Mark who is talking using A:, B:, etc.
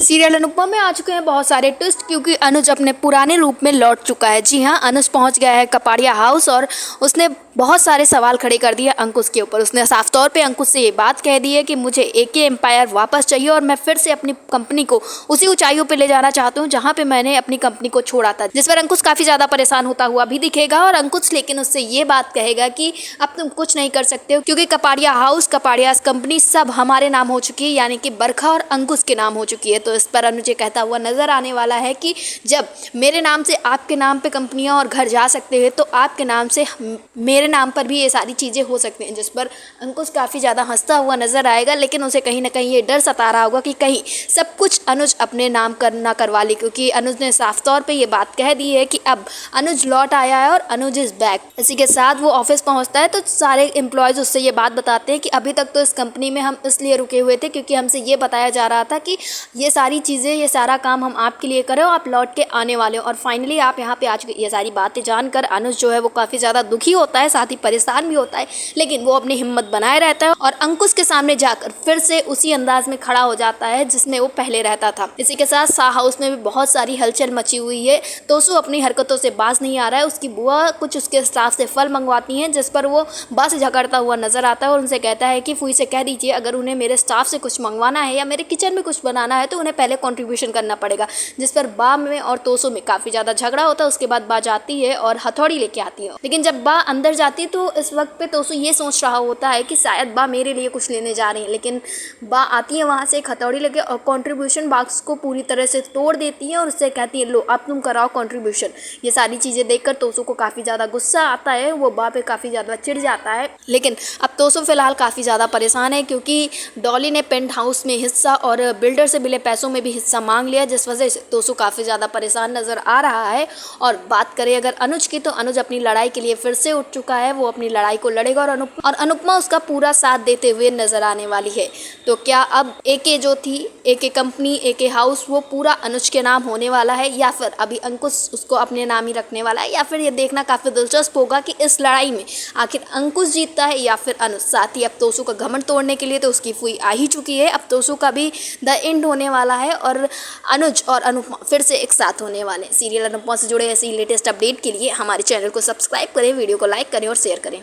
A: Serial Anupama में आ चुके हैं बहुत सारे ट्विस्ट, क्योंकि अनुज अपने पुराने रूप में लौट चुका है। जी हाँ, अनुज पहुंच गया है कपाड़िया हाउस और उसने बहुत सारे सवाल खड़े कर दिए अंकुश के ऊपर। उसने साफ तौर पे अंकुश से ये बात कह दी है कि मुझे एके एम्पायर वापस चाहिए और मैं फिर से अपनी कंपनी को उसी ऊंचाइयों पे ले जाना चाहता हूँ जहाँ पे मैंने अपनी कंपनी को छोड़ा था। जिस पर अंकुश काफी ज्यादा परेशान होता हुआ भी दिखेगा और अंकुश लेकिन उससे ये बात कहेगा कि अब तुम कुछ नहीं कर सकते हो, क्योंकि कपाड़िया हाउस, कपाड़िया कंपनी सब हमारे नाम हो चुकी है, यानी कि बरखा और अंकुश के नाम हो चुकी है। तो इस पर अनुज कहता हुआ नजर आने वाला है कि जब मेरे नाम से आपके नाम पे कंपनियां और घर जा सकते हैं तो आपके नाम से मेरे नाम पर भी ये सारी चीज़ें हो सकती हैं। जिस पर अंकुश काफ़ी ज़्यादा हंसता हुआ नजर आएगा, लेकिन उसे कहीं ना कहीं ये डर सता रहा होगा कि कहीं सब कुछ अनुज अपने नाम ना करवा ले, क्योंकि अनुज ने साफ तौर पर ये बात कह दी है कि अब अनुज लौट आया है और अनुज इज बैक। इसी के साथ वो ऑफिस पहुंचता है तो सारे एम्प्लॉयज़ उससे ये बात बताते हैं कि अभी तक तो इस कंपनी में हम इसलिए रुके हुए थे क्योंकि हमसे ये बताया जा रहा था कि ये सारी चीज़ें, ये सारा काम हम आपके लिए करें और आप लौट के आने वाले हो, और फाइनली आप यहाँ पे आ चुके। ये सारी बातें जानकर अनुज जो है वो काफ़ी ज़्यादा दुखी होता है, साथ ही परेशान भी होता है, लेकिन वो अपनी हिम्मत बनाए रहता है और अंकुश के सामने जाकर फिर से उसी अंदाज में खड़ा हो जाता है जिसमें वो पहले रहता था। इसी के साथ शाह हाउस में भी बहुत सारी हलचल मची हुई है। तोसू अपनी हरकतों से बाज नहीं आ रहा है। उसकी बुआ कुछ उसके स्टाफ से फल मंगवाती हैं, जिस पर वो बा से झगड़ता हुआ नजर आता है और उनसे कहता है कि फूई से कह दीजिए अगर उन्हें मेरे स्टाफ से कुछ मंगवाना है या मेरे किचन में कुछ बनाना है तो उन्हें पहले कंट्रीब्यूशन करना पड़ेगा। जिस पर बा में और तोसू में काफ़ी ज़्यादा झगड़ा होता है। उसके बाद बा जाती है और हथौड़ी लेके आती है, लेकिन जब बा अंदर जाती है तो इस वक्त पे तोसू ये सोच रहा होता है कि शायद बा मेरे लिए कुछ लेने जा रही है, लेकिन बा आती है वहाँ से एक हथौड़ी लेके और कंट्रीब्यूशन बॉक्स को पूरी तरह से तोड़ देती है और उससे कहती है लो अब तुम कराओ कंट्रीब्यूशन। ये सारी चीज़ें देखकर तोसू को काफ़ी ज़्यादा गुस्सा आता है, वो बा पे काफ़ी ज़्यादा चिढ़ जाता है। लेकिन अब तोसू फिलहाल काफ़ी ज़्यादा परेशान है, क्योंकि डॉली ने पेंट हाउस में हिस्सा और बिल्डर से मिले पैसों में भी हिस्सा मांग लिया, जिस वजह से तोसू काफ़ी ज़्यादा परेशान नज़र आ रहा है। और बात करें अगर अनुज की, तो अनुज अपनी लड़ाई के लिए फिर से उठ चुका है। वो अपनी लड़ाई को लड़ेगा और अनुपमा उसका पूरा साथ देते हुए नजर आने वाली है। तो क्या अब एके जो थी, एके कंपनी, एके हाउस, वो पूरा अनुज के नाम होने वाला है या फिर अभी अंकुश उसको अपने नाम ही रखने वाला है, या फिर ये देखना काफ़ी दिलचस्प होगा कि इस लड़ाई में आखिर अंकुश जीतता है या फिर अनुज। साथ ही अब तोसू का घमंड तोड़ने के लिए तो उसकी फुई आ ही चुकी है। अब तोसू का भी द एंड होने वाला है और अनुज और अनुपमा फिर से एक साथ होने वाले हैं। सीरियल अनुपमा से जुड़े ऐसे ही लेटेस्ट अपडेट के लिए हमारे चैनल को सब्सक्राइब करें, वीडियो को लाइक करें और शेयर करें।